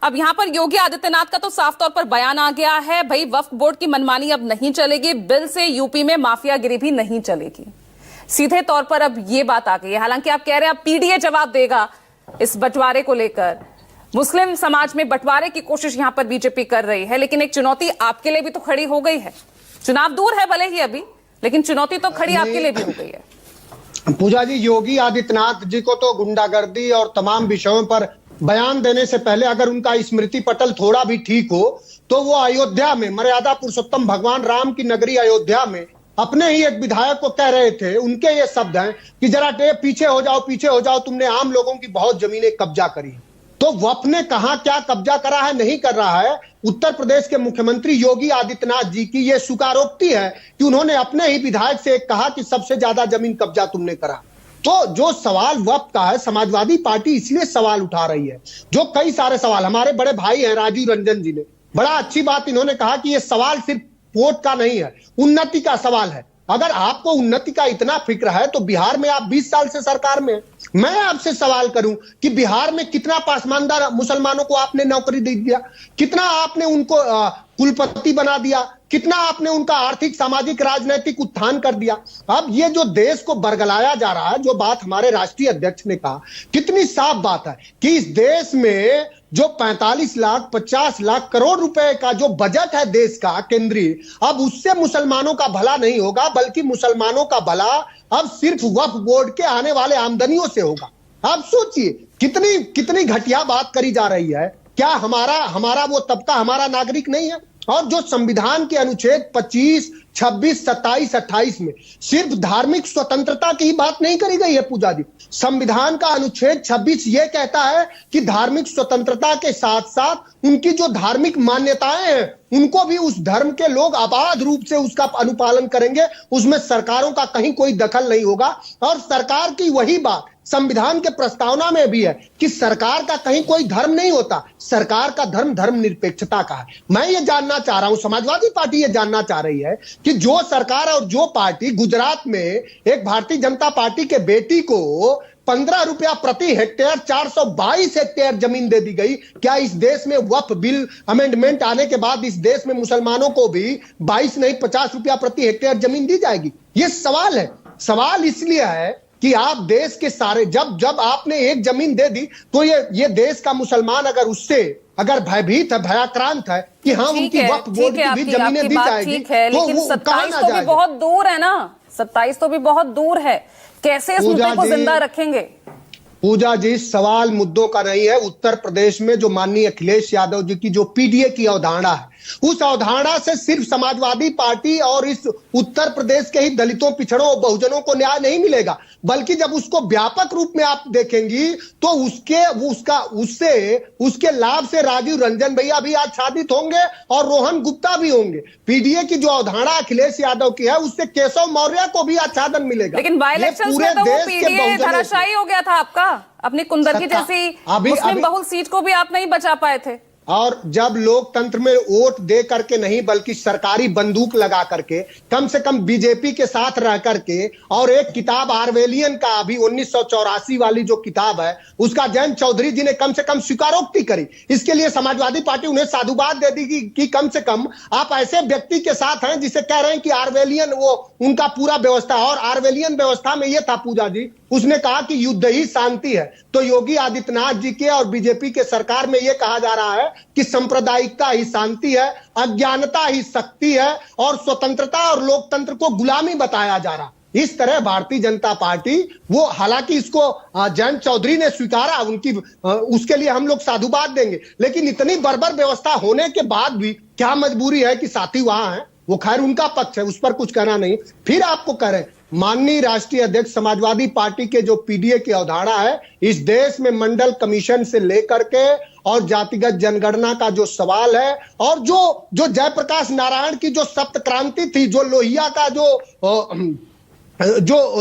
अब यहां पर योगी आदित्यनाथ का तो साफ तौर पर बयान आ गया है, भाई वक्फ बोर्ड की मनमानी अब नहीं चलेगी, बिल से यूपी में माफियागिरी भी नहीं चलेगी। सीधे तौर पर अब ये बात आ गई है। हालांकि आप कह रहे हैं अब पीडीए जवाब देगा इस बंटवारे को लेकर, मुस्लिम समाज में बंटवारे की कोशिश यहां पर बीजेपी कर रही है, लेकिन एक चुनौती आपके लिए भी तो खड़ी हो गई है। चुनाव दूर है भले ही अभी, लेकिन चुनौती तो खड़ी आपके लिए भी हो गई है। पूजा जी, योगी आदित्यनाथ जी को तो गुंडागर्दी और तमाम विषयों पर बयान देने से पहले अगर उनका स्मृति पटल थोड़ा भी ठीक हो तो वो अयोध्या में, मर्यादा पुरुषोत्तम भगवान राम की नगरी अयोध्या में अपने ही एक विधायक को कह रहे थे, उनके ये शब्द हैं कि जरा पीछे हो जाओ, पीछे हो जाओ, तुमने आम लोगों की बहुत जमीनें कब्जा करी। तो वक्फ ने कहां क्या कब्जा करा है, नहीं कर रहा है। उत्तर प्रदेश के मुख्यमंत्री योगी आदित्यनाथ जी की यह स्वीकारोक्ति है कि उन्होंने अपने ही विधायक से कहा कि सबसे ज्यादा जमीन कब्जा तुमने करा। तो जो सवाल वक्फ का है, समाजवादी पार्टी इसलिए सवाल उठा रही है, जो कई सारे सवाल हमारे बड़े भाई हैं राजीव रंजन जी ने बड़ा अच्छी बात इन्होंने कहा कि यह सवाल सिर्फ वोट का नहीं है, उन्नति का सवाल है। अगर आपको उन्नति का इतना फिक्र है तो बिहार में आप 20 साल से सरकार में, मैं आपसे सवाल करूं कि बिहार में कितना पासमानदार मुसलमानों को आपने नौकरी दे दिया, कितना आपने उनको कुलपति बना दिया, कितना आपने उनका आर्थिक, सामाजिक, राजनीतिक उत्थान कर दिया। अब ये जो देश को बरगलाया जा रहा है, जो बात हमारे राष्ट्रीय अध्यक्ष ने कहा, कितनी साफ बात है कि इस देश में जो 45 लाख 50 लाख करोड़ रुपए का जो बजट है देश का केंद्रीय, अब उससे मुसलमानों का भला नहीं होगा, बल्कि मुसलमानों का भला अब सिर्फ वक्फ बोर्ड के आने वाले आमदनियों से होगा। अब सोचिए कितनी कितनी घटिया बात करी जा रही है। क्या हमारा वो तबका हमारा नागरिक नहीं है? और जो संविधान के अनुच्छेद 25, 26, 27, 28 में सिर्फ धार्मिक स्वतंत्रता की ही बात नहीं करी गई है पूजा जी। संविधान का अनुच्छेद 26 ये कहता है कि धार्मिक स्वतंत्रता के साथ साथ उनकी जो धार्मिक मान्यताएं हैं उनको भी उस धर्म के लोग अबाध रूप से उसका अनुपालन करेंगे, उसमें सरकारों का कहीं कोई दखल नहीं होगा। और सरकार की वही बात संविधान के प्रस्तावना में भी है कि सरकार का कहीं कोई धर्म नहीं होता, सरकार का धर्म धर्मनिरपेक्षता का है। मैं ये जानना चाह रहा हूं, समाजवादी पार्टी ये जानना चाह रही है कि जो सरकार और जो पार्टी, गुजरात में एक भारतीय जनता पार्टी के बेटी को 15 रुपया प्रति हेक्टेयर 422 हेक्टेयर जमीन दे दी गई, क्या इस देश में वक्फ बिल अमेंडमेंट आने के बाद इस देश में मुसलमानों को भी 22 नहीं 50 रुपया प्रति हेक्टेयर जमीन दी जाएगी? ये सवाल है। सवाल इसलिए है कि आप देश के सारे, जब आपने एक जमीन दे दी तो ये देश का मुसलमान अगर उससे अगर भयभीत है, भयाक्रांत है कि हाँ उनकी वक्फ बोर्ड की भी जमीनें दी जाएगी, तो वो 27 तो भी बहुत दूर है ना, 27 तो भी बहुत दूर है, कैसे इस मुद्दे को जिंदा रखेंगे? पूजा जी, सवाल मुद्दों का नहीं है। उत्तर प्रदेश में जो माननीय अखिलेश यादव जी की जो पीडीए की अवधारणा है, उस अवधारणा से सिर्फ समाजवादी पार्टी और इस उत्तर प्रदेश के ही दलितों, पिछड़ों और बहुजनों को न्याय नहीं मिलेगा, बल्कि जब उसको व्यापक रूप में आप देखेंगी तो उसके लाभ से राजीव रंजन भैया भी आच्छादित होंगे और रोहन गुप्ता भी होंगे। पीडीए की जो अवधारणा अखिलेश यादव की है उससे केशव मौर्य को भी आच्छादन मिलेगा। लेकिन बाय इलेक्शंस में तो वो पीडीए धराशायी हो गया था आपका, अपनी कुंदरकी जैसी मुस्लिम बहुल सीट को भी आप नहीं बचा पाए थे। और जब लोकतंत्र में वोट दे करके नहीं बल्कि सरकारी बंदूक लगा करके, कम से कम बीजेपी के साथ रह करके, और एक किताब आर्वेलियन का अभी 1984 वाली जो किताब है उसका जयंत चौधरी जी ने कम से कम स्वीकारोक्ति करी, इसके लिए समाजवादी पार्टी उन्हें साधुवाद दे दी कि कम से कम आप ऐसे व्यक्ति के साथ हैं जिसे कह रहे हैं कि आर्वेलियन वो उनका पूरा व्यवस्था। और आर्वेलियन व्यवस्था में यह था पूजा जी, उसने कहा कि युद्ध ही शांति है। तो योगी आदित्यनाथ जी के और बीजेपी के सरकार में यह कहा जा रहा है कि सांप्रदायिकता ही शांति है, अज्ञानता ही शक्ति है, और स्वतंत्रता और लोकतंत्र को गुलामी बताया जा रहा। इस तरह भारतीय जनता पार्टी, वो हालांकि इसको जयंत चौधरी ने स्वीकारा, उसके लिए हम लोग साधुवाद देंगे, लेकिन इतनी बर्बर व्यवस्था होने के बाद भी क्या मजबूरी है कि साथी वहां है, वो खैर उनका पक्ष है, उस पर कुछ कहना नहीं। फिर आपको कह रहे हैं माननीय राष्ट्रीय अध्यक्ष समाजवादी पार्टी के जो पीडीए की अवधारणा है, इस देश में मंडल कमीशन से लेकर के और जातिगत जनगणना का जो सवाल है, और जो जयप्रकाश नारायण की जो सप्त क्रांति थी, जो लोहिया का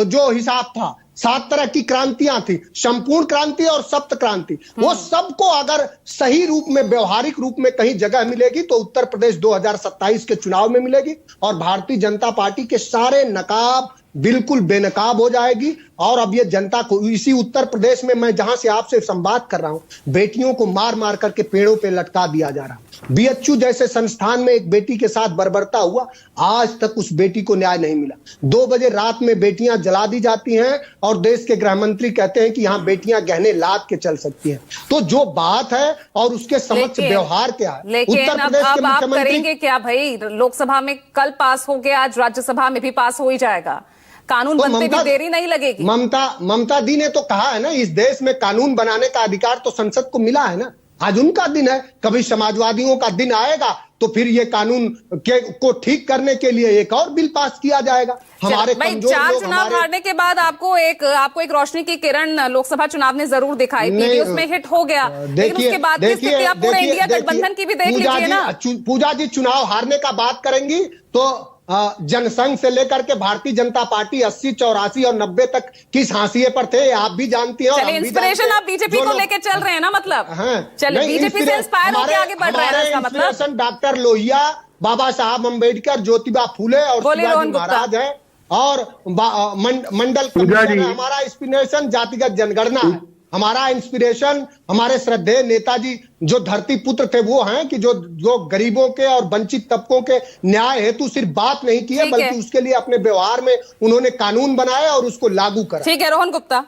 जो हिसाब था, 7 तरह की क्रांतियां थी, संपूर्ण क्रांति और सप्त क्रांति, वो सबको अगर सही रूप में, व्यवहारिक रूप में कहीं जगह मिलेगी तो उत्तर प्रदेश 2027 के चुनाव में मिलेगी। और भारतीय जनता पार्टी के सारे नकाब, बिल्कुल बेनकाब हो जाएगी। और अब ये जनता को, इसी उत्तर प्रदेश में मैं जहां से आपसे संवाद कर रहा हूं, बेटियों को मार मार करके पेड़ों पे लटका दिया जा रहा है। बीएचयू जैसे संस्थान में एक बेटी के साथ बर्बरता हुआ, आज तक उस बेटी को न्याय नहीं मिला। 2 बजे रात में बेटियां जला दी जाती हैं और देश के गृह मंत्री कहते हैं कि यहां बेटियां गहने लाद के चल सकती हैं। तो जो बात है और उसके समक्ष व्यवहार क्या है, लेकिन उत्तर प्रदेश के अब आप मुख्यमंत्री करेंगे क्या भाई? लोकसभा में कल पास हो गया, आज राज्यसभा में भी पास हो ही जाएगा। कानून तो बनते भी देरी नहीं लगेगी। ममता दी ने तो कहा है ना, इस देश में कानून बनाने का अधिकार तो संसद को मिला है ना। आज उनका दिन है, कभी समाजवादियों का दिन आएगा तो फिर ये कानून को ठीक करने के लिए एक और बिल पास किया जाएगा। हमारे कमजोर 4 लोग, चुनाव हारने के बाद आपको एक रोशनी की किरण लोकसभा चुनाव ने जरूर दिखाई। पीडी उसमें हिट हो गया, लेकिन उसके बाद की स्थिति आप पूरे इंडिया गठबंधन की भी देख लीजिए ना। पूजा जी चुनाव हारने का बात करेंगी तो जनसंघ से लेकर के भारतीय जनता पार्टी 80, 84 और 90 तक किस हाशिए पर थे आप भी जानती हैं। चलिए, इंस्पिरेशन आप बीजेपी को लेके चल रहे हैं ना, मतलब चलिए बीजेपी से इंस्पायर होकर आगे बढ़ रहे हैं, इसका मतलब डॉक्टर लोहिया, बाबा साहब अम्बेडकर, ज्योतिबा फूले और शिवाजी महाराज है। और मंडल कमिश्नर हमारा इंस्पिरेशन जातिगत जनगणना है। हमारा इंस्पिरेशन हमारे श्रद्धेय नेताजी जो धरती पुत्र थे वो हैं कि जो गरीबों के और वंचित तबकों के न्याय हेतु सिर्फ बात नहीं की है, बल्कि उसके लिए अपने व्यवहार में उन्होंने कानून बनाया और उसको लागू करा। ठीक है, रोहन गुप्ता।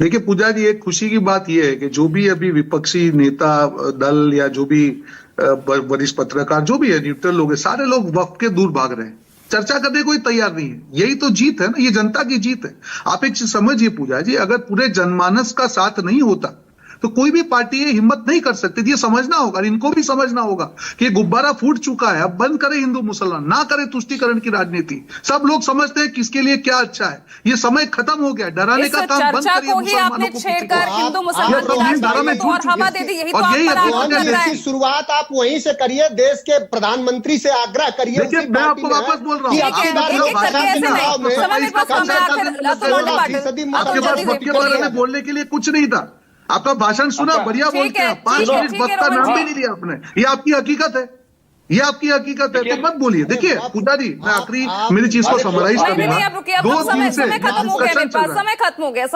देखिए पूजा जी, एक खुशी की बात यह है कि जो भी अभी विपक्षी नेता दल या जो भी वरिष्ठ पत्रकार जो भी है, न्यूट्रल लोग, सारे लोग वक्त के दूर भाग रहे हैं, चर्चा करने कोई तैयार नहीं है। यही तो जीत है ना, ये जनता की जीत है। आप एक चीज समझिए पूजा जी, अगर पूरे जनमानस का साथ नहीं होता तो कोई भी पार्टी ये हिम्मत नहीं कर सकती थी। ये समझना होगा, इनको भी समझना होगा कि गुब्बारा फूट चुका है। अब बंद करें हिंदू मुसलमान, ना करें तुष्टीकरण की राजनीति। सब लोग समझते हैं किसके लिए क्या अच्छा है। ये समय खत्म हो गया, डराने का काम बंद करिए। मुसलमानों को छेड़कर हिंदू मुसलमान की राजनीति को और हवा दे दी, यही तो आप पर आरोप लग रहा है। शुरुआत आप वहीं से करिए, देश के प्रधानमंत्री से आग्रह करिए। देखिए मैं आपको वापस बोल रहा हूँ, आपके वक्त के बारे में बोलने के लिए कुछ नहीं था। आपका भाषण सुना, बढ़िया बोलते हैं, 5 मिनट वक्त का नाम भी नहीं लिया आपने। ये आपकी हकीकत है, ये आपकी हकीकत है, तो मत बोलिए। देखिए पूजा जी, मैं आखिरी मेरी चीज को समराइज करूंगा। 2 दिन से समय खत्म हो गया, समय खत्म हो गया।